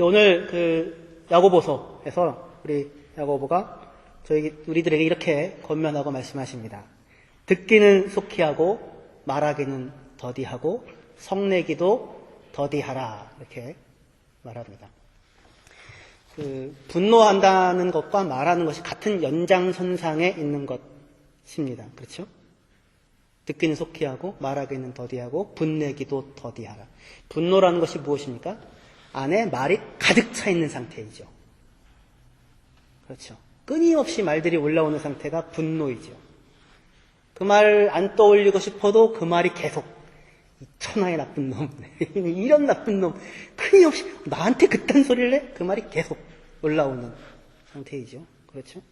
오늘 야고보서에서 우리 야고보가 우리들에게 이렇게 권면하고 말씀하십니다. 듣기는 속히 하고 말하기는 더디하고 성내기도 더디하라, 이렇게 말합니다. 분노한다는 것과 말하는 것이 같은 연장선상에 있는 것입니다. 그렇죠? 듣기는 속히 하고 말하기는 더디하고 분내기도 더디하라. 분노라는 것이 무엇입니까? 안에 말이 가득 차 있는 상태이죠. 그렇죠? 끊임없이 말들이 올라오는 상태가 분노이죠. 그 말 안 떠올리고 싶어도 그 말이 계속, 이 천하의 나쁜 놈, 이런 나쁜 놈, 끊임없이 나한테 그딴 소리를 해? 그 말이 계속 올라오는 상태이죠. 그렇죠?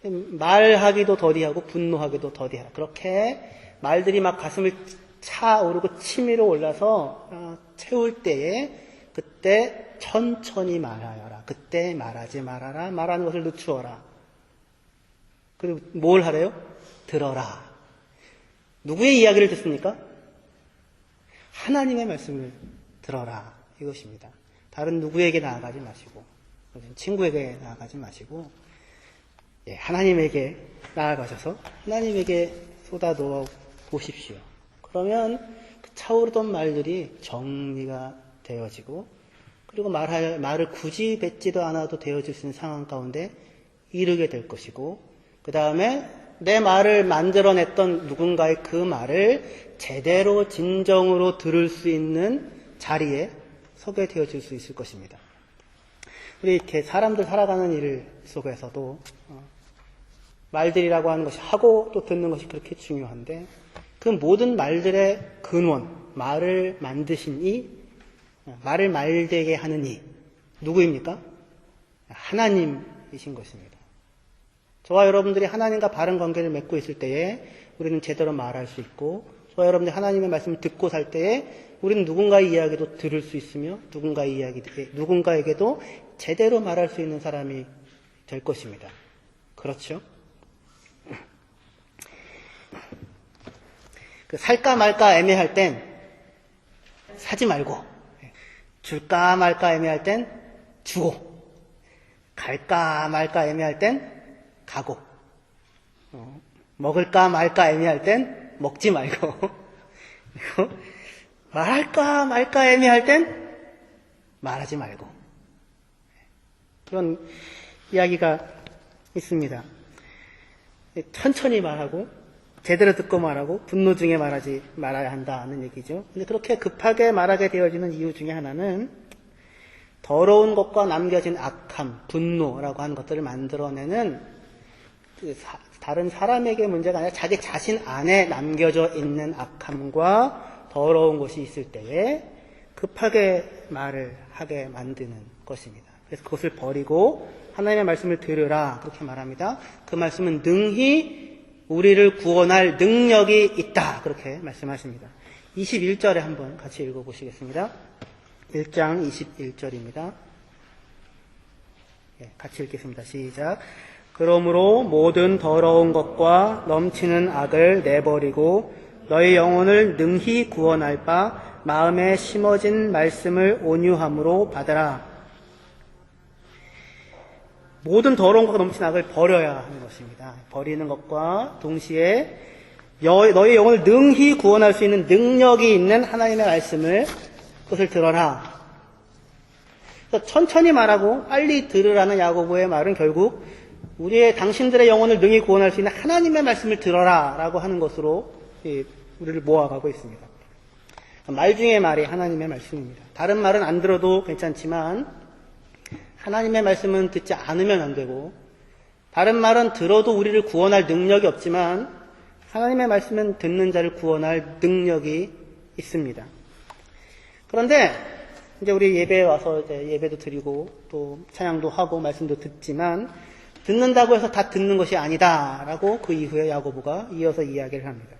말하기도 더디하고 분노하기도 더디하라. 그렇게 말들이 막 가슴을 차오르고 치밀어 올라서 채울 때에 그때 천천히 말하여라. 그때 말하지 말아라. 말하는 것을 늦추어라. 그리고 뭘 하래요? 들어라. 누구의 이야기를 듣습니까? 하나님의 말씀을 들어라. 이것입니다. 다른 누구에게 나아가지 마시고, 친구에게 나아가지 마시고, 하나님에게 나아가셔서 하나님에게 쏟아놓아 보십시오. 그러면 그 차오르던 말들이 정리가 되어지고, 그리고 말을 굳이 뱉지도 않아도 되어질 수 있는 상황 가운데 이르게 될 것이고, 그 다음에 내 말을 만들어냈던 누군가의 그 말을 제대로 진정으로 들을 수 있는 자리에 서게 되어질 수 있을 것입니다. 우리 이렇게 사람들 살아가는 일 속에서도 말들이라고 하는 것이 하고 또 듣는 것이 그렇게 중요한데, 그 모든 말들의 근원, 말을 만드신 이, 말을 말되게 하는 이, 누구입니까? 하나님이신 것입니다. 저와 여러분들이 하나님과 바른 관계를 맺고 있을 때에 우리는 제대로 말할 수 있고, 저와 여러분들이 하나님의 말씀을 듣고 살 때에 우리는 누군가의 이야기도 들을 수 있으며 누군가에게도 제대로 말할 수 있는 사람이 될 것입니다. 그렇죠? 살까 말까 애매할 땐 사지 말고, 줄까 말까 애매할 땐 주고, 갈까 말까 애매할 땐 가고, 먹을까 말까 애매할 땐 먹지 말고, 말할까 말까 애매할 땐 말하지 말고, 그런 이야기가 있습니다. 천천히 말하고 제대로 듣고 말하고 분노 중에 말하지 말아야 한다는 얘기죠. 근데 그렇게 급하게 말하게 되어지는 이유 중에 하나는 더러운 것과 남겨진 악함, 분노라고 하는 것들을 만들어내는 다른 사람에게 문제가 아니라 자기 자신 안에 남겨져 있는 악함과 더러운 것이 있을 때에 급하게 말을 하게 만드는 것입니다. 그래서 그것을 버리고 하나님의 말씀을 들으라, 그렇게 말합니다. 그 말씀은 능히 우리를 구원할 능력이 있다, 그렇게 말씀하십니다. 21절에 한번 같이 읽어보시겠습니다. 1장 21절입니다. 같이 읽겠습니다. 시작. 그러므로 모든 더러운 것과 넘치는 악을 내버리고 너희 영혼을 능히 구원할 바 마음에 심어진 말씀을 온유함으로 받으라. 모든 더러운 것과 넘치는 악을 버려야 하는 것입니다. 버리는 것과 동시에 너희 영혼을 능히 구원할 수 있는 능력이 있는 하나님의 말씀을, 그것을 들어라. 그래서 천천히 말하고 빨리 들으라는 야고보의 말은 결국 당신들의 영혼을 능히 구원할 수 있는 하나님의 말씀을 들어라 라고 하는 것으로 우리를 모아가고 있습니다. 말 중에 말이 하나님의 말씀입니다. 다른 말은 안 들어도 괜찮지만 하나님의 말씀은 듣지 않으면 안 되고, 다른 말은 들어도 우리를 구원할 능력이 없지만 하나님의 말씀은 듣는 자를 구원할 능력이 있습니다. 그런데 이제 우리 예배에 와서 이제 예배도 드리고 또 찬양도 하고 말씀도 듣지만 듣는다고 해서 다 듣는 것이 아니다라고 그 이후에 야고보가 이어서 이야기를 합니다.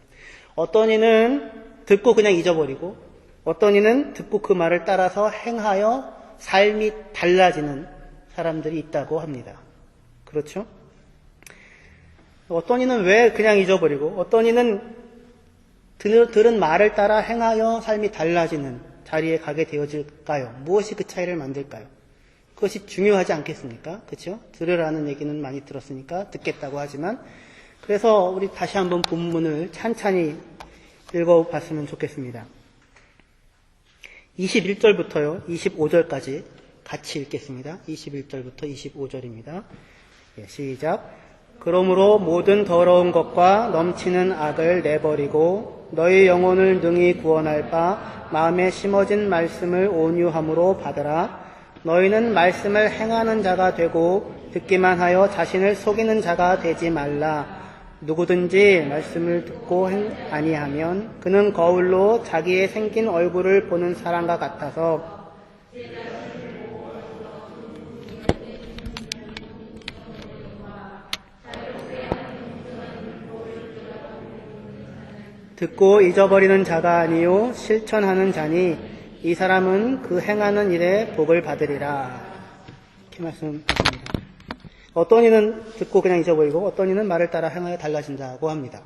어떤 이는 듣고 그냥 잊어버리고, 어떤 이는 듣고 그 말을 따라서 행하여 삶이 달라지는 사람들이 있다고 합니다. 그렇죠? 어떤 이는 왜 그냥 잊어버리고, 어떤 이는 들은 말을 따라 행하여 삶이 달라지는 자리에 가게 되어질까요? 무엇이 그 차이를 만들까요? 그것이 중요하지 않겠습니까? 그렇죠? 들으라는 얘기는 많이 들었으니까 듣겠다고 하지만, 그래서 우리 다시 한번 본문을 찬찬히 읽어봤으면 좋겠습니다. 21절부터요 25절까지 같이 읽겠습니다. 21절부터 25절입니다. 시작. 그러므로 모든 더러운 것과 넘치는 악을 내버리고 너희 영혼을 능히 구원할 바 마음에 심어진 말씀을 온유함으로 받으라. 너희는 말씀을 행하는 자가 되고 듣기만 하여 자신을 속이는 자가 되지 말라. 누구든지 말씀을 듣고 아니하면 그는 거울로 자기의 생긴 얼굴을 보는 사람과 같아서 듣고 잊어버리는 자가 아니요 실천하는 자니 이 사람은 그 행하는 일에 복을 받으리라. 이렇게 말씀하십니다. 어떤 이는 듣고 그냥 잊어버리고 어떤 이는 말을 따라 행하여 달라진다고 합니다.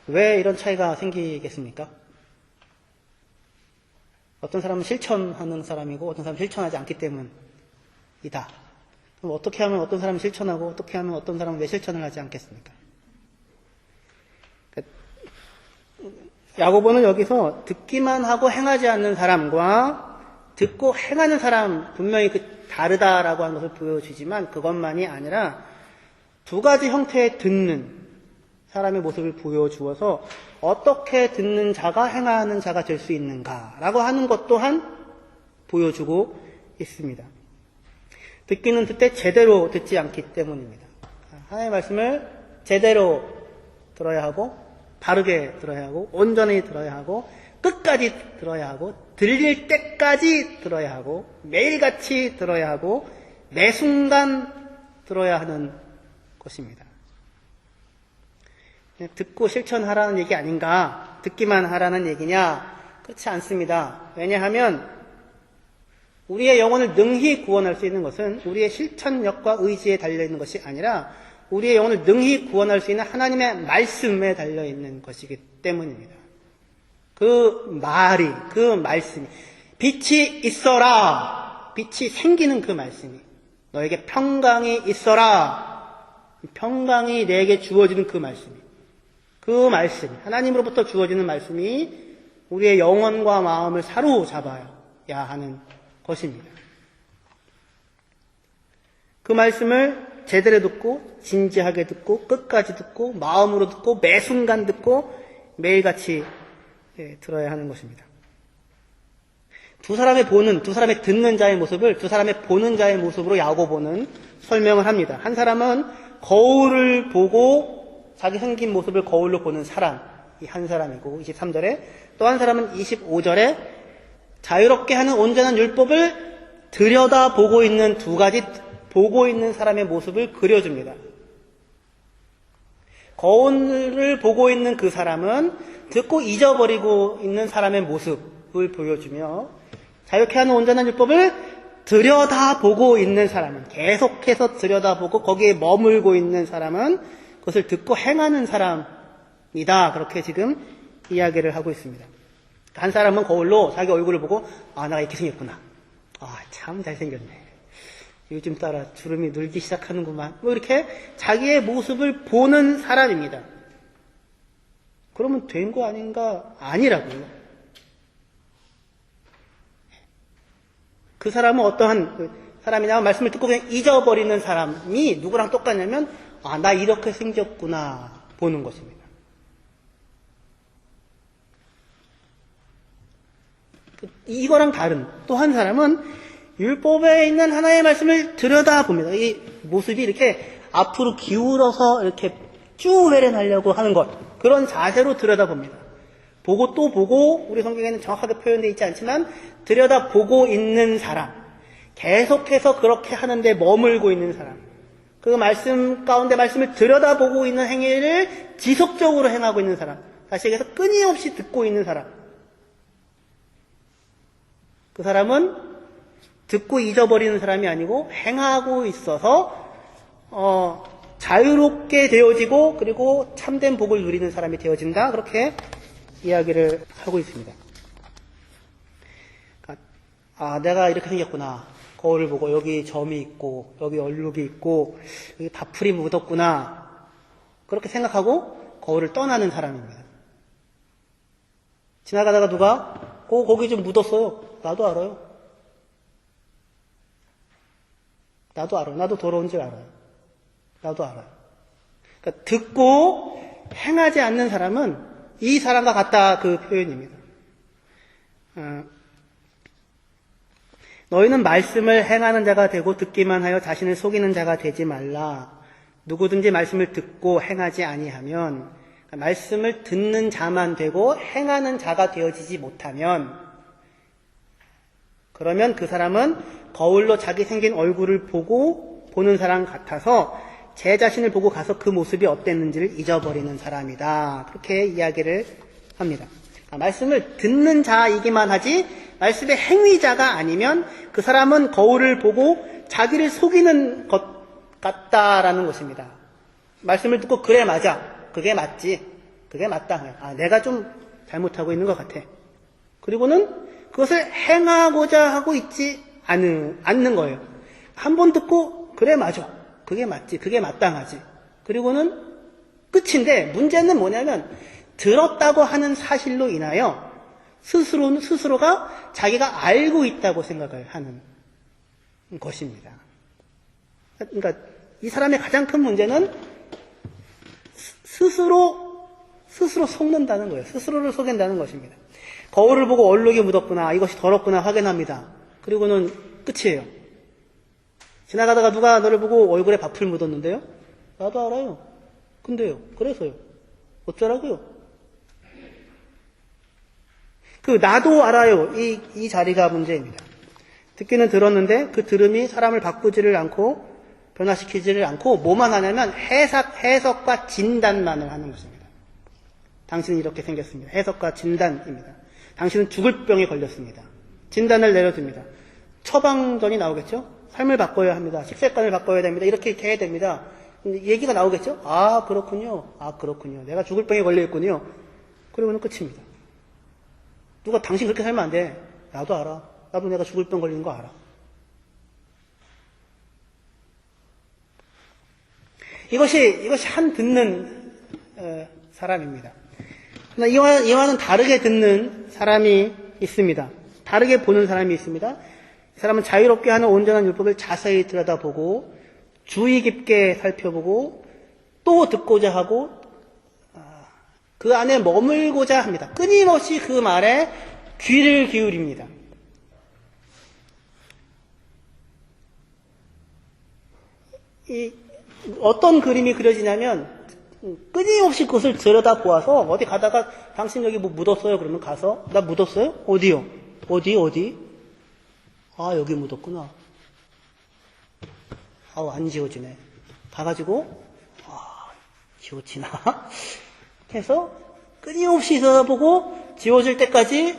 왜 이런 차이가 생기겠습니까? 어떤 사람은 실천하는 사람이고 어떤 사람은 실천하지 않기 때문이다. 그럼 어떻게 하면 어떤 사람은 실천하고 어떻게 하면 어떤 사람은 왜 실천을 하지 않겠습니까? 야고보는 여기서 듣기만 하고 행하지 않는 사람과 듣고 행하는 사람 분명히 다르다라고 하는 것을 보여주지만 그것만이 아니라 두 가지 형태의 듣는 사람의 모습을 보여주어서 어떻게 듣는 자가 행하는 자가 될 수 있는가라고 하는 것 또한 보여주고 있습니다. 듣기는 듣되 제대로 듣지 않기 때문입니다. 하나님의 말씀을 제대로 들어야 하고 바르게 들어야 하고 온전히 들어야 하고 끝까지 들어야 하고 들릴 때까지 들어야 하고 매일같이 들어야 하고 매 순간 들어야 하는 것입니다. 듣고 실천하라는 얘기 아닌가? 듣기만 하라는 얘기냐? 그렇지 않습니다. 왜냐하면 우리의 영혼을 능히 구원할 수 있는 것은 우리의 실천력과 의지에 달려있는 것이 아니라 우리의 영혼을 능히 구원할 수 있는 하나님의 말씀에 달려있는 것이기 때문입니다. 그 말이, 그 말씀이 빛이 있어라. 빛이 생기는 그 말씀이 너에게 평강이 있어라. 평강이 내게 주어지는 그 말씀이 그 말씀이 하나님으로부터 주어지는 말씀이 우리의 영혼과 마음을 사로잡아야 하는 것입니다. 그 말씀을 제대로 듣고 진지하게 듣고 끝까지 듣고 마음으로 듣고 매 순간 듣고 매일같이 들어야 하는 것입니다. 두 사람의 듣는 자의 모습을 두 사람의 보는 자의 모습으로 야고보는 설명을 합니다. 한 사람은 거울을 보고 자기 생긴 모습을 거울로 보는 사람, 이 한 사람이고 23절에 또 한 사람은 25절에 자유롭게 하는 온전한 율법을 들여다보고 있는 두 가지 보고 있는 사람의 모습을 그려줍니다. 거울을 보고 있는 그 사람은 듣고 잊어버리고 있는 사람의 모습을 보여주며 자유케 하는 온전한 율법을 들여다보고 있는 사람은 계속해서 들여다보고 거기에 머물고 있는 사람은 그것을 듣고 행하는 사람이다. 그렇게 지금 이야기를 하고 있습니다. 한 사람은 거울로 자기 얼굴을 보고 내가 이렇게 생겼구나. 참 잘생겼네. 요즘 따라 주름이 늘기 시작하는구만. 이렇게 자기의 모습을 보는 사람입니다. 그러면 된 거 아닌가? 아니라고요. 그 사람은 어떠한 사람이냐 말씀을 듣고 그냥 잊어버리는 사람이 누구랑 똑같냐면 나 이렇게 생겼구나 보는 것입니다. 이거랑 다른 또 한 사람은 율법에 있는 하나의 말씀을 들여다봅니다. 이 모습이 이렇게 앞으로 기울어서 이렇게 쭉 회련하려고 하는 것, 그런 자세로 들여다봅니다. 보고 또 보고, 우리 성경에는 정확하게 표현되어 있지 않지만 들여다보고 있는 사람, 계속해서 그렇게 하는데 머물고 있는 사람, 그 말씀 가운데 말씀을 들여다보고 있는 행위를 지속적으로 행하고 있는 사람, 다시 얘기해서 끊임없이 듣고 있는 사람, 그 사람은 듣고 잊어버리는 사람이 아니고 행하고 있어서 자유롭게 되어지고 그리고 참된 복을 누리는 사람이 되어진다. 그렇게 이야기를 하고 있습니다. 아, 내가 이렇게 생겼구나. 거울을 보고 여기 점이 있고 여기 얼룩이 있고 여기 밥풀이 묻었구나. 그렇게 생각하고 거울을 떠나는 사람입니다. 지나가다가 누가 거기 좀 묻었어요. 나도 알아요. 나도 알아요. 나도 더러운 줄 알아요. 나도 알아요. 그러니까 듣고 행하지 않는 사람은 이 사람과 같다, 그 표현입니다. 너희는 말씀을 행하는 자가 되고 듣기만 하여 자신을 속이는 자가 되지 말라. 누구든지 말씀을 듣고 행하지 아니하면, 말씀을 듣는 자만 되고 행하는 자가 되어지지 못하면, 그러면 그 사람은 거울로 자기 생긴 얼굴을 보는 사람 같아서 제 자신을 보고 가서 그 모습이 어땠는지를 잊어버리는 사람이다. 그렇게 이야기를 합니다. 말씀을 듣는 자이기만 하지 말씀의 행위자가 아니면 그 사람은 거울을 보고 자기를 속이는 것 같다라는 것입니다. 말씀을 듣고 그래 맞아. 그게 맞지. 그게 맞다. 아, 내가 좀 잘못하고 있는 것 같아. 그리고는 그것을 행하고자 하고 있지 않는 거예요. 한 번 듣고 그래 맞아. 그게 맞지. 그게 마땅하지. 그리고는 끝인데 문제는 뭐냐면 들었다고 하는 사실로 인하여 스스로가 자기가 알고 있다고 생각을 하는 것입니다. 그러니까 이 사람의 가장 큰 문제는 스스로 속는다는 거예요. 스스로를 속인다는 것입니다. 거울을 보고 얼룩이 묻었구나, 이것이 더럽구나 확인합니다. 그리고는 끝이에요. 지나가다가 누가 너를 보고 얼굴에 밥풀 묻었는데요? 나도 알아요. 근데요, 그래서요. 어쩌라고요? 나도 알아요. 이 자리가 문제입니다. 듣기는 들었는데 그 들음이 사람을 바꾸지를 않고 변화시키지를 않고 뭐만 하냐면 해석과 진단만을 하는 것입니다. 당신은 이렇게 생겼습니다. 해석과 진단입니다. 당신은 죽을 병에 걸렸습니다. 진단을 내려줍니다. 처방전이 나오겠죠? 삶을 바꿔야 합니다. 식습관을 바꿔야 됩니다. 이렇게 해야 됩니다. 얘기가 나오겠죠? 아, 그렇군요. 아, 그렇군요. 내가 죽을 병에 걸려있군요. 그러면 끝입니다. 누가 당신 그렇게 살면 안 돼. 나도 알아. 나도 내가 죽을 병 걸리는 거 알아. 이것이 한 듣는 사람입니다. 그러나 이와는 다르게 듣는 사람이 있습니다. 다르게 보는 사람이 있습니다. 이 사람은 자유롭게 하는 온전한 율법을 자세히 들여다보고 주의 깊게 살펴보고 또 듣고자 하고 그 안에 머물고자 합니다. 끊임없이 그 말에 귀를 기울입니다. 어떤 그림이 그려지냐면 끊임없이 그것을 들여다보아서 어디 가다가 당신 여기 뭐 묻었어요? 그러면 가서 나 묻었어요? 어디요? 어디? 아, 여기 묻었구나. 아우, 안 지워지네. 가가지고 지워지나? 해서 끊임없이 들여다보고 지워질 때까지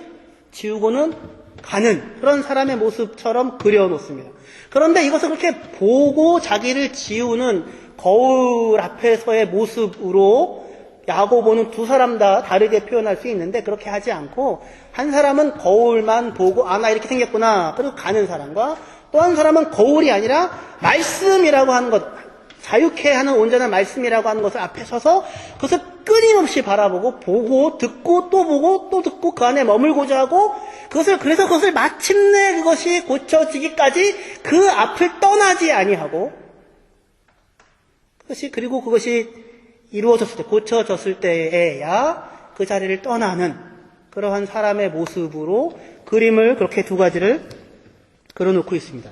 지우고는 가는 그런 사람의 모습처럼 그려놓습니다. 그런데 이것을 그렇게 보고 자기를 지우는 거울 앞에서의 모습으로 야고보는 두 사람 다 다르게 표현할 수 있는데 그렇게 하지 않고 한 사람은 거울만 보고 나 이렇게 생겼구나 그리고 가는 사람과 또 한 사람은 거울이 아니라 말씀이라고 하는 것, 자유케 하는 온전한 말씀이라고 하는 것을 앞에 서서 그것을 끊임없이 바라보고 보고 듣고 또 보고 또 듣고 그 안에 머물고자 하고 그래서 그것을 마침내 그것이 고쳐지기까지 그 앞을 떠나지 아니하고 그리고 그것이 이루어졌을 때 고쳐졌을 때에야 그 자리를 떠나는 그러한 사람의 모습으로 그림을 그렇게 두 가지를 그려놓고 있습니다.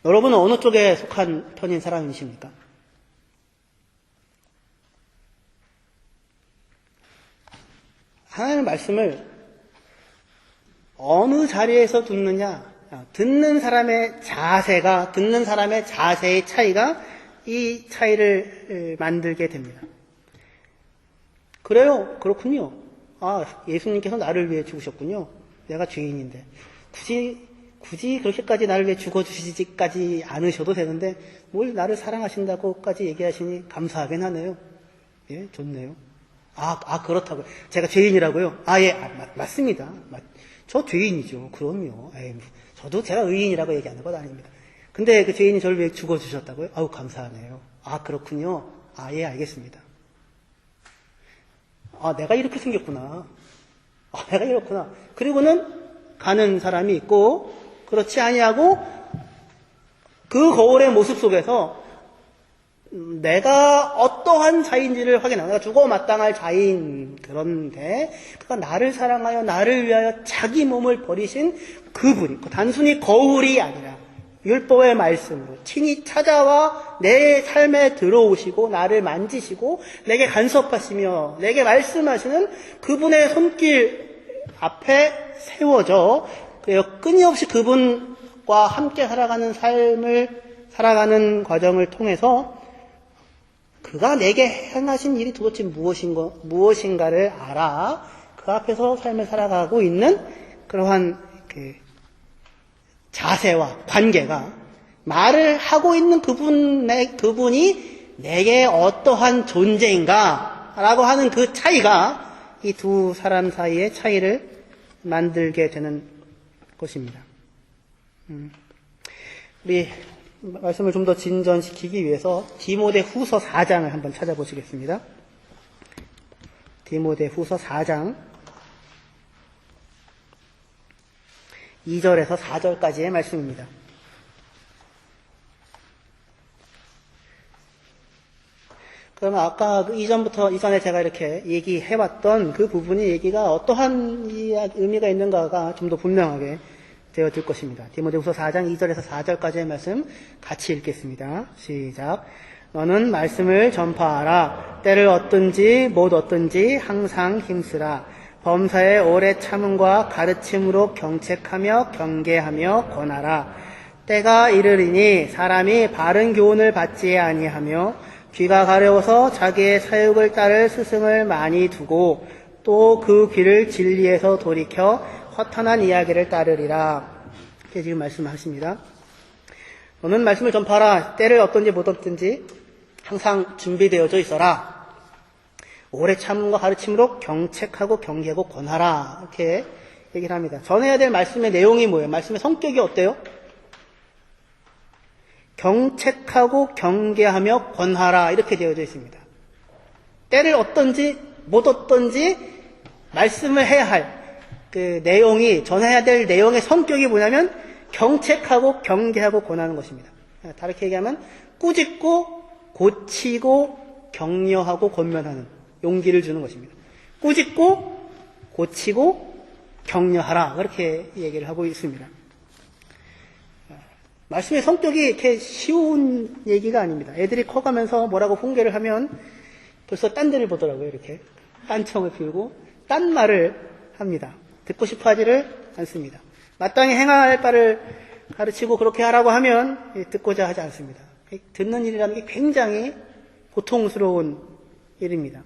여러분은 어느 쪽에 속한 편인 사람이십니까? 하나님의 말씀을 어느 자리에서 듣느냐, 듣는 사람의 자세의 차이가 이 차이를 만들게 됩니다. 그래요. 그렇군요. 예수님께서 나를 위해 죽으셨군요. 내가 죄인인데. 굳이 그렇게까지 나를 위해 죽어주시지까지 않으셔도 되는데 뭘 나를 사랑하신다고까지 얘기하시니 감사하긴 하네요. 예, 좋네요. 그렇다고요. 제가 죄인이라고요? 예, 맞습니다. 저 죄인이죠. 그럼요. 에이, 저도 제가 의인이라고 얘기하는 건 아닙니다. 근데 그 죄인이 저를 왜 죽어주셨다고요? 아우, 감사하네요. 아, 그렇군요. 아, 예, 알겠습니다. 아, 내가 이렇게 생겼구나. 아, 내가 이렇구나. 그리고는 가는 사람이 있고, 그렇지 아니하고, 그 거울의 모습 속에서 내가 어떠한 자인지를 확인하고, 내가 죽어 마땅할 자인, 그런데 그가 나를 사랑하여 나를 위하여 자기 몸을 버리신 그분이, 단순히 거울이 아니라 율법의 말씀으로 친히 찾아와 내 삶에 들어오시고 나를 만지시고 내게 간섭하시며 내게 말씀하시는 그분의 손길 앞에 세워져 끊임없이 그분과 함께 살아가는 삶을 살아가는 과정을 통해서 그가 내게 행하신 일이 도대체 무엇인가를 알아 그 앞에서 삶을 살아가고 있는 그러한 자세와 관계가 말을 하고 있는 그분이 내게 어떠한 존재인가 라고 하는 그 차이가 이 두 사람 사이의 차이를 만들게 되는 것입니다. 우리 말씀을 좀 더 진전시키기 위해서 디모데 후서 4장을 한번 찾아보시겠습니다. 디모데 후서 4장 2절에서 4절까지의 말씀입니다. 그러면 아까 이전에 제가 이렇게 얘기해왔던 그 부분이 얘기가 어떠한 의미가 있는가가 좀 더 분명하게 되어질 것입니다. 디모데후서 4장 2절에서 4절까지의 말씀 같이 읽겠습니다. 시작. 너는 말씀을 전파하라. 때를 얻든지 못 얻든지 항상 힘쓰라. 범사에 오래 참음과 가르침으로 경책하며 경계하며 권하라. 때가 이르리니 사람이 바른 교훈을 받지 아니하며 귀가 가려워서 자기의 사육을 따를 스승을 많이 두고 또 그 귀를 진리에서 돌이켜 허탄한 이야기를 따르리라. 이렇게 지금 말씀하십니다. 너는 말씀을 전파하라. 때를 얻든지 못 얻든지 항상 준비되어져 있어라. 오래 참음과 가르침으로 경책하고 경계하고 권하라. 이렇게 얘기를 합니다. 전해야 될 말씀의 내용이 뭐예요? 말씀의 성격이 어때요? 경책하고 경계하며 권하라. 이렇게 되어져 있습니다. 때를 얻든지 못 얻든지 말씀을 해야 할 그 내용이, 전해야 될 내용의 성격이 뭐냐면 경책하고 경계하고 권하는 것입니다. 다르게 얘기하면 꾸짖고 고치고 격려하고 권면하는 용기를 주는 것입니다. 꾸짖고 고치고 격려하라. 그렇게 얘기를 하고 있습니다. 말씀의 성격이 이렇게 쉬운 얘기가 아닙니다. 애들이 커가면서 뭐라고 훈계를 하면 벌써 딴 데를 보더라고요. 이렇게 딴청을 피우고 딴 말을 합니다. 듣고 싶어 하지를 않습니다. 마땅히 행할 바를 가르치고 그렇게 하라고 하면 듣고자 하지 않습니다. 듣는 일이라는 게 굉장히 고통스러운 일입니다.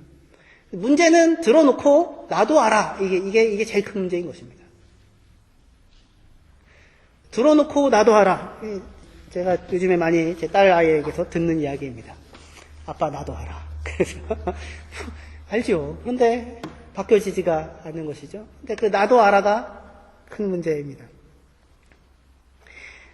문제는 들어놓고 나도 알아. 이게 제일 큰 문제인 것입니다. 들어놓고 나도 알아. 제가 요즘에 많이 제 딸 아이에게서 듣는 이야기입니다. 아빠 나도 알아. 그래서 알죠. 그런데 바뀌어지지가 않는 것이죠. 근데 그 나도 알아가 큰 문제입니다.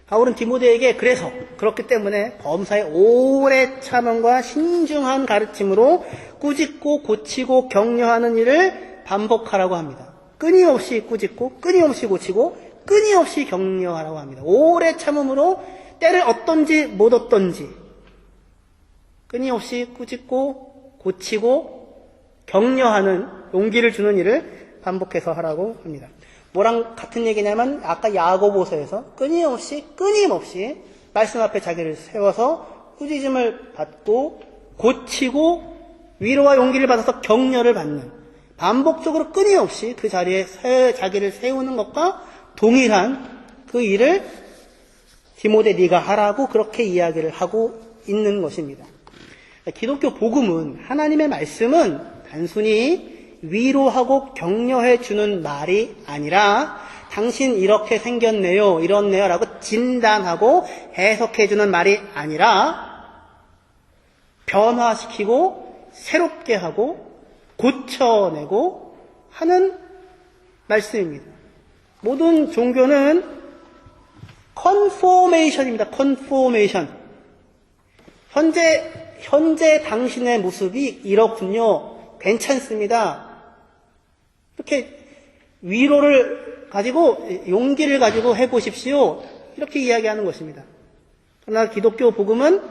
바울은 디모데에게 그렇기 때문에 범사의 오래 참음과 신중한 가르침으로 꾸짖고 고치고 격려하는 일을 반복하라고 합니다. 끊임없이 꾸짖고 끊임없이 고치고 끊임없이 격려하라고 합니다. 오래 참음으로 때를 얻든지 못 얻든지 끊임없이 꾸짖고 고치고 격려하는 용기를 주는 일을 반복해서 하라고 합니다. 뭐랑 같은 얘기냐면 아까 야고보서에서 끊임없이 말씀 앞에 자기를 세워서 꾸짖음을 받고 고치고 위로와 용기를 받아서 격려를 받는 반복적으로 끊임없이 그 자리에 자기를 세우는 것과 동일한 그 일을 디모데 네가 하라고 그렇게 이야기를 하고 있는 것입니다. 기독교 복음은 하나님의 말씀은 단순히 위로하고 격려해 주는 말이 아니라 당신 이렇게 생겼네요, 이렇네요 라고 진단하고 해석해 주는 말이 아니라 변화시키고 새롭게 하고 고쳐내고 하는 말씀입니다. 모든 종교는 컨포메이션입니다. 컨포메이션. 현재 당신의 모습이 이렇군요. 괜찮습니다. 이렇게 위로를 가지고, 용기를 가지고 해보십시오. 이렇게 이야기하는 것입니다. 그러나 기독교 복음은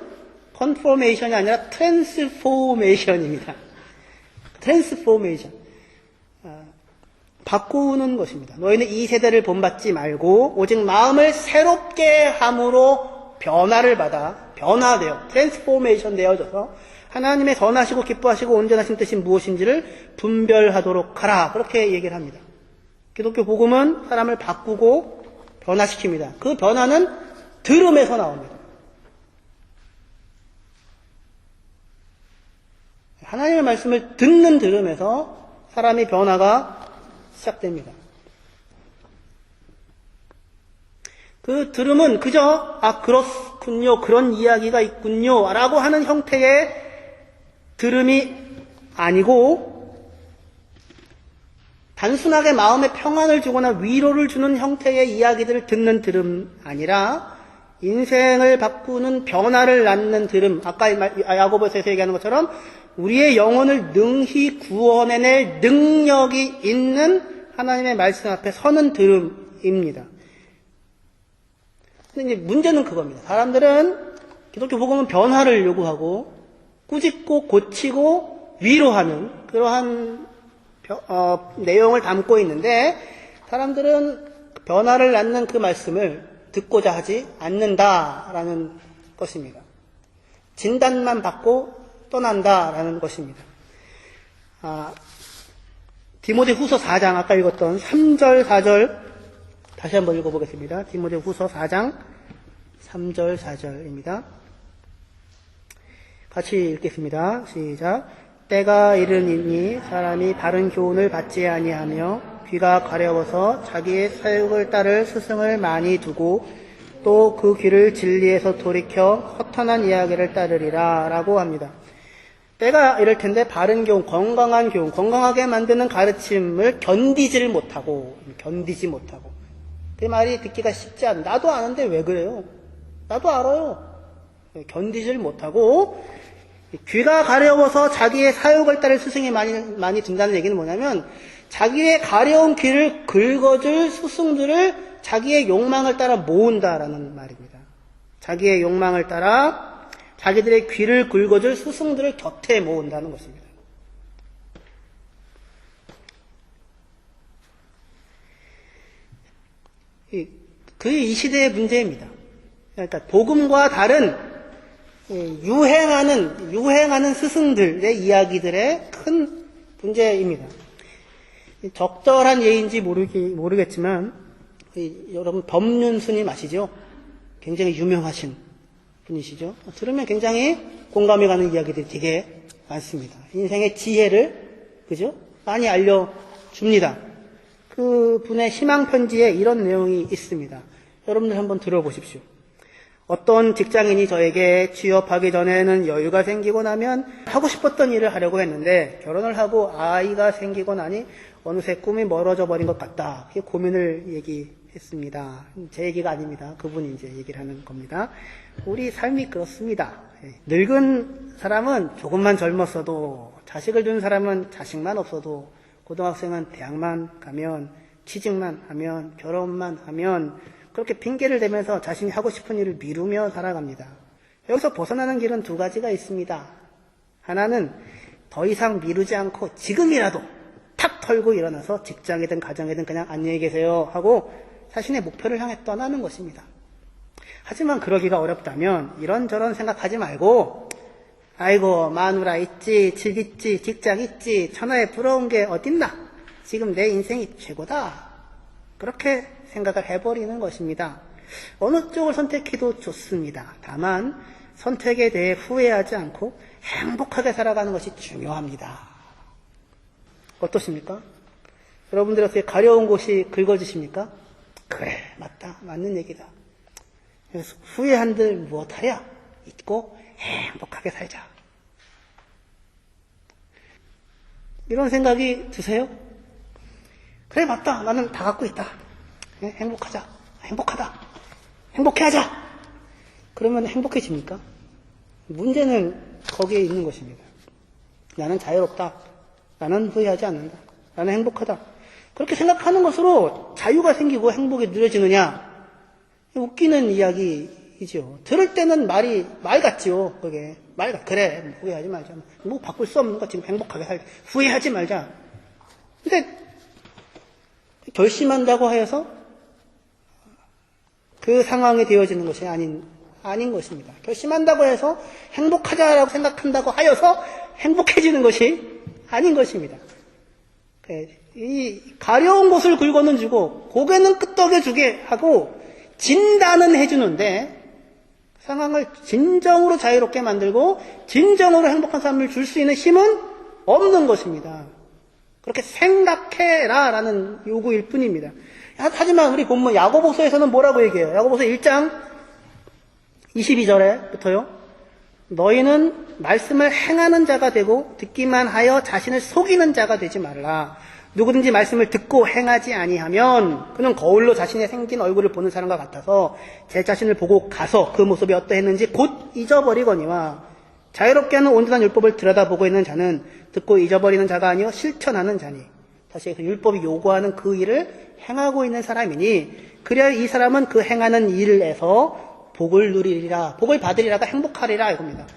컨포메이션이 아니라 트랜스포메이션입니다. 트랜스포메이션. 바꾸는 것입니다. 너희는 이 세대를 본받지 말고 오직 마음을 새롭게 함으로 변화돼요. 트랜스포메이션 되어져서 하나님의 선하시고 기뻐하시고 온전하신 뜻이 무엇인지를 분별하도록 하라. 그렇게 얘기를 합니다. 기독교 복음은 사람을 바꾸고 변화시킵니다. 그 변화는 들음에서 나옵니다. 하나님의 말씀을 듣는 들음에서 사람이 변화가 시작됩니다. 그 들음은 그저 그렇군요, 그런 이야기가 있군요 라고 하는 형태의 들음이 아니고 단순하게 마음에 평안을 주거나 위로를 주는 형태의 이야기들을 듣는 들음 아니라 인생을 바꾸는 변화를 낳는 들음. 아까 야고보서에서 얘기하는 것처럼 우리의 영혼을 능히 구원해낼 능력이 있는 하나님의 말씀 앞에 서는 들음입니다. 근데 이제 문제는 그겁니다. 사람들은 기독교 복음은 변화를 요구하고 꾸짖고 고치고 위로하는 그러한 내용을 담고 있는데 사람들은 변화를 낳는 그 말씀을 듣고자 하지 않는다라는 것입니다. 진단만 받고 떠난다라는 것입니다. 디모데후서 4장 아까 읽었던 3절 4절 다시 한번 읽어보겠습니다. 디모데후서 4장 3절 4절입니다. 같이 읽겠습니다. 시작. 때가 이르니 사람이 바른 교훈을 받지 아니하며 귀가 가려워서 자기의 사육을 따를 스승을 많이 두고 또 그 귀를 진리에서 돌이켜 허탄한 이야기를 따르리라 라고 합니다. 때가 이럴 텐데 바른 교훈, 건강한 교훈, 건강하게 만드는 가르침을 견디지 못하고 그 말이 듣기가 쉽지 않아. 나도 아는데 왜 그래요? 나도 알아요. 견디질 못하고 귀가 가려워서 자기의 사욕을 따를 스승이 많이 든다는 얘기는 뭐냐면 자기의 가려운 귀를 긁어줄 스승들을 자기의 욕망을 따라 모은다라는 말입니다. 자기의 욕망을 따라 자기들의 귀를 긁어줄 스승들을 곁에 모은다는 것입니다. 그게 이 시대의 문제입니다. 그러니까 복음과 다른 유행하는 스승들의 이야기들의 큰 문제입니다. 적절한 예인지 모르겠지만 여러분 법륜 스님 아시죠? 굉장히 유명하신 분이시죠? 들으면 굉장히 공감이 가는 이야기들이 되게 많습니다. 인생의 지혜를 그죠? 많이 알려줍니다. 그 분의 희망편지에 이런 내용이 있습니다. 여러분들 한번 들어보십시오. 어떤 직장인이 저에게 취업하기 전에는 여유가 생기고 나면 하고 싶었던 일을 하려고 했는데 결혼을 하고 아이가 생기고 나니 어느새 꿈이 멀어져 버린 것 같다. 그게 고민을 얘기했습니다. 제 얘기가 아닙니다. 그분이 이제 얘기를 하는 겁니다. 우리 삶이 그렇습니다. 늙은 사람은 조금만 젊었어도 자식을 둔 사람은 자식만 없어도 고등학생은 대학만 가면 취직만 하면 결혼만 하면 그렇게 핑계를 대면서 자신이 하고 싶은 일을 미루며 살아갑니다. 여기서 벗어나는 길은 두 가지가 있습니다. 하나는 더 이상 미루지 않고 지금이라도 탁 털고 일어나서 직장이든 가정이든 그냥 안녕히 계세요 하고 자신의 목표를 향해 떠나는 것입니다. 하지만 그러기가 어렵다면 이런저런 생각하지 말고 아이고 마누라 있지, 집 있지, 직장 있지, 천하에 부러운 게 어딨나? 지금 내 인생이 최고다. 그렇게 생각을 해버리는 것입니다. 어느 쪽을 선택해도 좋습니다. 다만 선택에 대해 후회하지 않고 행복하게 살아가는 것이 중요합니다. 어떻습니까? 여러분들 어떻게 가려운 곳이 긁어지십니까? 그래, 맞다. 맞는 얘기다. 그래서 후회한들 무엇하랴? 잊고 행복하게 살자. 이런 생각이 드세요? 그래, 맞다. 나는 다 갖고 있다. 행복하자. 행복하다. 행복해하자. 그러면 행복해집니까? 문제는 거기에 있는 것입니다. 나는 자유롭다. 나는 후회하지 않는다. 나는 행복하다. 그렇게 생각하는 것으로 자유가 생기고 행복이 누려지느냐? 웃기는 이야기이죠. 들을 때는 말 같지요. 그게. 그래. 후회하지 말자. 뭐 바꿀 수 없는 거 지금 행복하게 살자. 후회하지 말자. 근데 결심한다고 하여서 그 상황이 되어지는 것이 아닌 것입니다. 결심한다고 해서 행복하자라고 생각한다고 하여서 행복해지는 것이 아닌 것입니다. 이 가려운 곳을 긁어는 주고 고개는 끄덕여 주게 하고 진단은 해주는데 상황을 진정으로 자유롭게 만들고 진정으로 행복한 삶을 줄 수 있는 힘은 없는 것입니다. 그렇게 생각해라 라는 요구일 뿐입니다. 하지만 우리 본문 야고보서에서는 뭐라고 얘기해요? 야고보서 1장 22절에부터요. 너희는 말씀을 행하는 자가 되고 듣기만 하여 자신을 속이는 자가 되지 말라. 누구든지 말씀을 듣고 행하지 아니하면 그는 거울로 자신의 생긴 얼굴을 보는 사람과 같아서 제 자신을 보고 가서 그 모습이 어떠했는지 곧 잊어버리거니와 자유롭게 하는 온전한 율법을 들여다보고 있는 자는 듣고 잊어버리는 자가 아니요 실천하는 자니. 다시 그 율법이 요구하는 그 일을 행하고 있는 사람이니 그래야 이 사람은 그 행하는 일에서 복을 누리리라. 복을 받으리라가 행복하리라 이겁니다.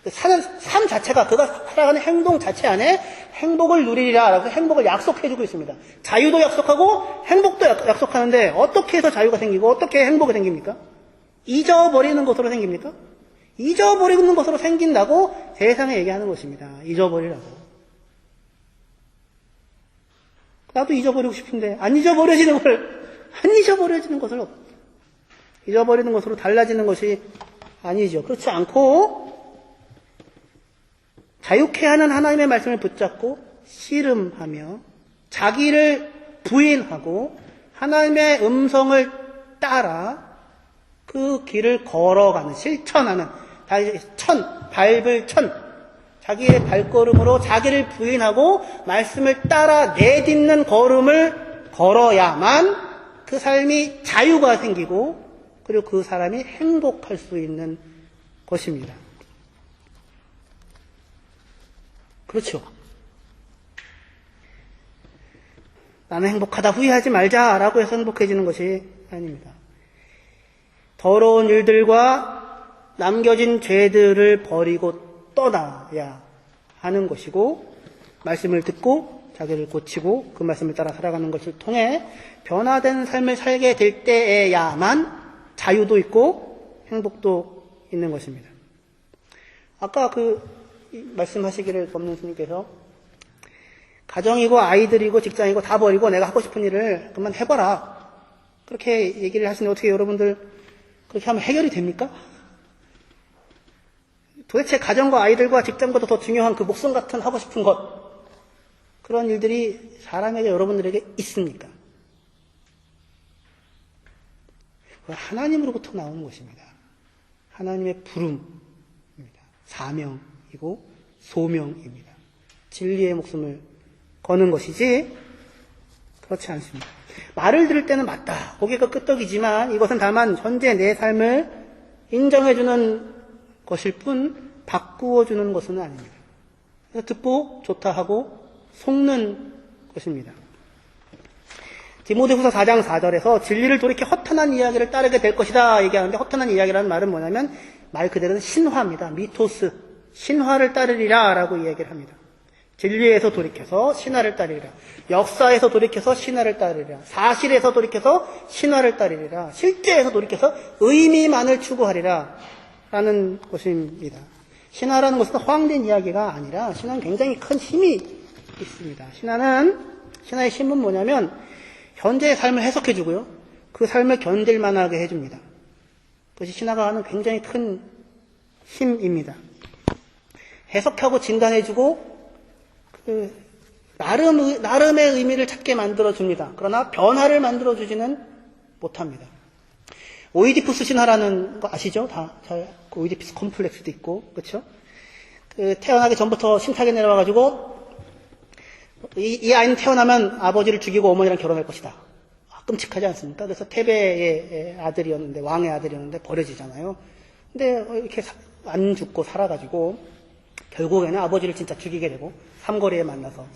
사는 삶 자체가 그가 살아가는 행동 자체 안에 행복을 누리리라 라고 행복을 약속해주고 있습니다. 자유도 약속하고 행복도 약속하는데 어떻게 해서 자유가 생기고 어떻게 행복이 생깁니까? 잊어버리는 것으로 생깁니까? 잊어버리는 것으로 생긴다고 세상에 얘기하는 것입니다. 잊어버리라고. 나도 잊어버리고 싶은데 안 잊어버려지는 것을 잊어버리는 것으로 달라지는 것이 아니죠. 그렇지 않고 자유케 하는 하나님의 말씀을 붙잡고 씨름하며 자기를 부인하고 하나님의 음성을 따라 그 길을 걸어가는 실천하는 밟을 자기의 발걸음으로 자기를 부인하고 말씀을 따라 내딛는 걸음을 걸어야만 그 삶이 자유가 생기고 그리고 그 사람이 행복할 수 있는 것입니다. 그렇죠. 나는 행복하다 후회하지 말자라고 해서 행복해지는 것이 아닙니다. 더러운 일들과 남겨진 죄들을 버리고 떠나야 하는 것이고 말씀을 듣고 자기를 고치고 그 말씀을 따라 살아가는 것을 통해 변화된 삶을 살게 될 때에야만 자유도 있고 행복도 있는 것입니다. 아까 말씀하시기를 법문 스님께서 가정이고 아이들이고 직장이고 다 버리고 내가 하고 싶은 일을 그만 해봐라. 그렇게 얘기를 하시는데 어떻게 여러분들 그렇게 하면 해결이 됩니까? 도대체 가정과 아이들과 직장보다 더 중요한 그 목숨 같은 하고 싶은 것 그런 일들이 사람에게 여러분들에게 있습니까? 하나님으로부터 나오는 것입니다. 하나님의 부름입니다. 사명이고 소명입니다. 진리의 목숨을 거는 것이지 그렇지 않습니다. 말을 들을 때는 맞다. 고개가 끄덕이지만 이것은 다만 현재 내 삶을 인정해주는 것일 뿐 바꾸어주는 것은 아닙니다. 그래서 듣고 좋다 하고 속는 것입니다. 디모데후서 4장 4절에서 진리를 돌이켜 허탄한 이야기를 따르게 될 것이다 얘기하는데 허탄한 이야기라는 말은 뭐냐면 말 그대로는 신화입니다. 미토스, 신화를 따르리라 라고 이야기를 합니다. 진리에서 돌이켜서 신화를 따르리라. 역사에서 돌이켜서 신화를 따르리라. 사실에서 돌이켜서 신화를 따르리라. 실제에서 돌이켜서 의미만을 추구하리라 라는 것입니다. 신화라는 것은 허황된 이야기가 아니라 신화는 굉장히 큰 힘이 있습니다. 신화의 힘은 뭐냐면 현재의 삶을 해석해주고요. 그 삶을 견딜 만하게 해줍니다. 그것이 신화가 하는 굉장히 큰 힘입니다. 해석하고 진단해주고 나름의 의미를 찾게 만들어줍니다. 그러나 변화를 만들어주지는 못합니다. 오이디푸스 신화라는 거 아시죠? 오이디푸스 컴플렉스도 있고, 그렇죠? 태어나기 전부터 신탁에 내려와가지고 이 아이는 태어나면 아버지를 죽이고 어머니랑 결혼할 것이다. 끔찍하지 않습니까? 그래서 태배의 아들이었는데, 왕의 아들이었는데 버려지잖아요. 근데 이렇게 안 죽고 살아가지고 결국에는 아버지를 진짜 죽이게 되고, 삼거리에 만나서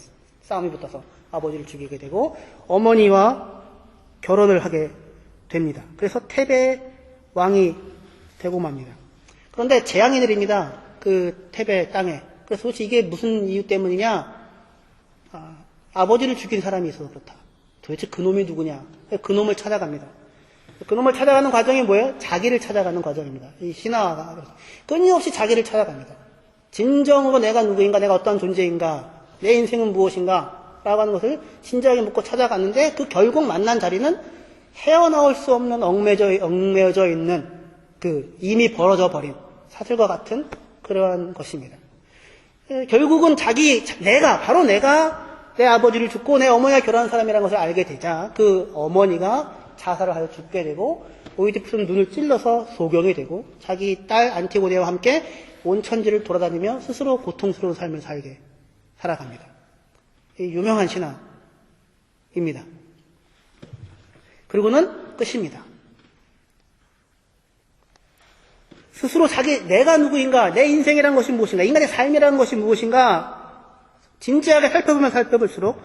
싸움이 붙어서 아버지를 죽이게 되고 어머니와 결혼을 하게 됩니다. 그래서 태배 왕이 되고 맙니다. 그런데 재앙이 내립니다. 그 태배 땅에. 그래서 도대체 이게 무슨 이유 때문이냐? 아버지를 죽인 사람이 있어서 그렇다. 도대체 그놈이 누구냐? 그 놈을 찾아갑니다. 그 놈을 찾아가는 과정이 뭐예요? 자기를 찾아가는 과정입니다. 이 신화가 끊임없이 자기를 찾아갑니다. 진정으로 내가 누구인가, 내가 어떠한 존재인가, 내 인생은 무엇인가 라고 하는 것을 진지하게 묻고 찾아갔는데 그 결국 만난 자리는 헤어나올 수 없는 얽매여져 있는 그 이미 벌어져 버린 사슬과 같은 그러한 것입니다. 결국은 바로 내가 내 아버지를 죽고 내 어머니가 결혼한 사람이라는 것을 알게 되자 그 어머니가 자살을 하여 죽게 되고 오이디푸스는 눈을 찔러서 소경이 되고 자기 딸 안티고네와 함께 온 천지를 돌아다니며 스스로 고통스러운 삶을 살아갑니다. 유명한 신화입니다. 그리고는 끝입니다. 스스로 내가 누구인가, 내 인생이라는 것이 무엇인가, 인간의 삶이라는 것이 무엇인가 진지하게 살펴보면 살펴볼수록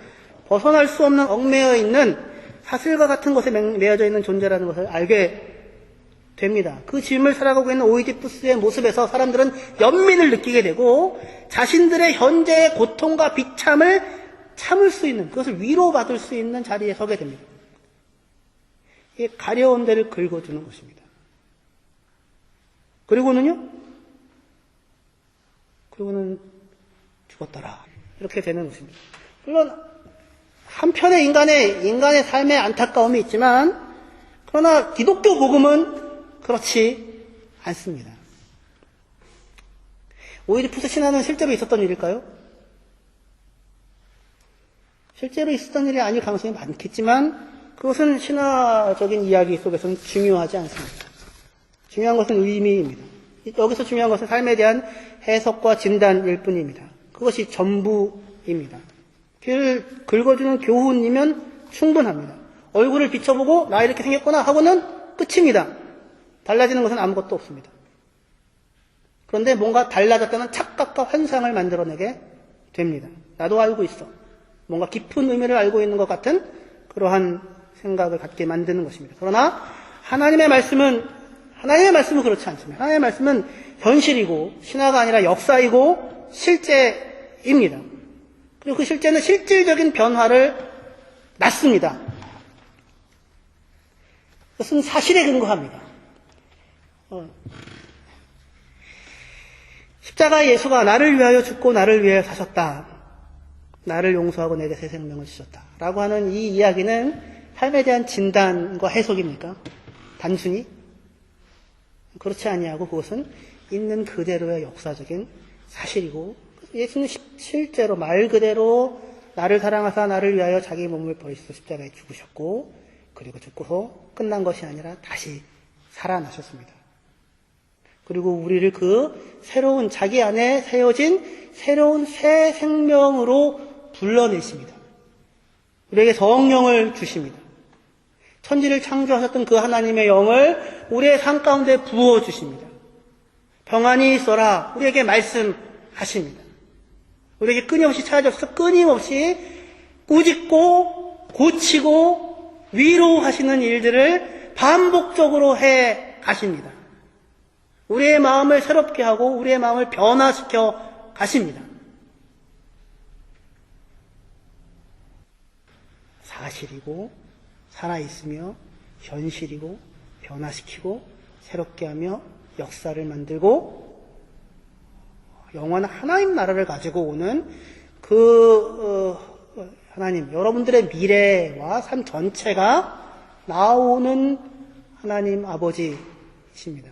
벗어날 수 없는 얽매여 있는 사슬과 같은 것에 매여져 있는 존재라는 것을 알게 됩니다. 그 짐을 살아가고 있는 오이디푸스의 모습에서 사람들은 연민을 느끼게 되고 자신들의 현재의 고통과 비참을 참을 수 있는, 그것을 위로받을 수 있는 자리에 서게 됩니다. 이게 가려운 데를 긁어주는 것입니다. 그리고는 죽었더라. 이렇게 되는 것입니다. 물론 한편의 인간의 삶에 안타까움이 있지만 그러나 기독교 복음은 그렇지 않습니다. 오이디푸스 신화는 실제로 있었던 일일까요? 실제로 있었던 일이 아닐 가능성이 많겠지만 그것은 신화적인 이야기 속에서는 중요하지 않습니다. 중요한 것은 의미입니다. 여기서 중요한 것은 삶에 대한 해석과 진단일 뿐입니다. 그것이 전부입니다. 귀를 긁어주는 교훈이면 충분합니다. 얼굴을 비춰보고 나 이렇게 생겼구나 하고는 끝입니다. 달라지는 것은 아무것도 없습니다. 그런데 뭔가 달라졌다는 착각과 환상을 만들어내게 됩니다. 나도 알고 있어. 뭔가 깊은 의미를 알고 있는 것 같은 그러한 생각을 갖게 만드는 것입니다. 그러나 하나님의 말씀은 그렇지 않습니다. 하나님의 말씀은 현실이고 신화가 아니라 역사이고 실제입니다. 그리고 그 실제는 실질적인 변화를 낳습니다. 그것은 사실에 근거합니다. 십자가의 예수가 나를 위하여 죽고 나를 위하여 사셨다. 나를 용서하고 내게 새 생명을 주셨다. 라고 하는 이 이야기는 삶에 대한 진단과 해석입니까? 단순히? 그렇지 아니하고 그것은 있는 그대로의 역사적인 사실이고 예수는 실제로 말 그대로 나를 사랑하사 나를 위하여 자기 몸을 버리시고 십자가에 죽으셨고 그리고 죽고서 끝난 것이 아니라 다시 살아나셨습니다. 그리고 우리를 그 새로운 자기 안에 세워진 새로운 새 생명으로 불러내십니다. 우리에게 성령을 주십니다. 천지를 창조하셨던 그 하나님의 영을 우리의 삶 가운데 부어주십니다. 평안히 있어라 우리에게 말씀하십니다. 우리에게 끊임없이 찾아주셔서 끊임없이 꾸짖고 고치고 위로하시는 일들을 반복적으로 해 가십니다. 우리의 마음을 새롭게 하고 우리의 마음을 변화시켜 가십니다. 사실이고 살아있으며 현실이고 변화시키고 새롭게 하며 역사를 만들고 영원한 하나님 나라를 가지고 오는 하나님, 여러분들의 미래와 삶 전체가 나오는 하나님 아버지이십니다.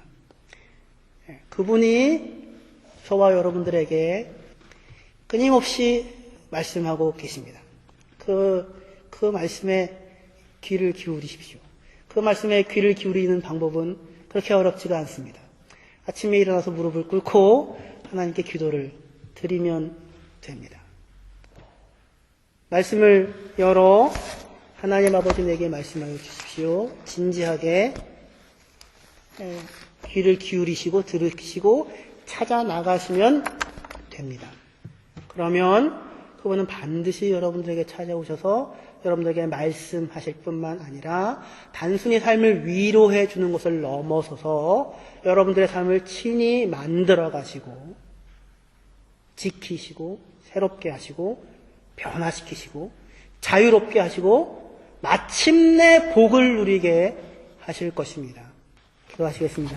그분이 저와 여러분들에게 끊임없이 말씀하고 계십니다. 그 말씀에 귀를 기울이십시오. 그 말씀에 귀를 기울이는 방법은 그렇게 어렵지가 않습니다. 아침에 일어나서 무릎을 꿇고 하나님께 기도를 드리면 됩니다. 말씀을 열어 하나님 아버지 내게 말씀하여 주십시오. 진지하게 귀를 기울이시고 들으시고 찾아 나가시면 됩니다. 그러면 그분은 반드시 여러분들에게 찾아오셔서 여러분들에게 말씀하실 뿐만 아니라 단순히 삶을 위로해 주는 것을 넘어서서 여러분들의 삶을 친히 만들어 가시고 지키시고 새롭게 하시고 변화시키시고 자유롭게 하시고 마침내 복을 누리게 하실 것입니다. 기도하시겠습니다.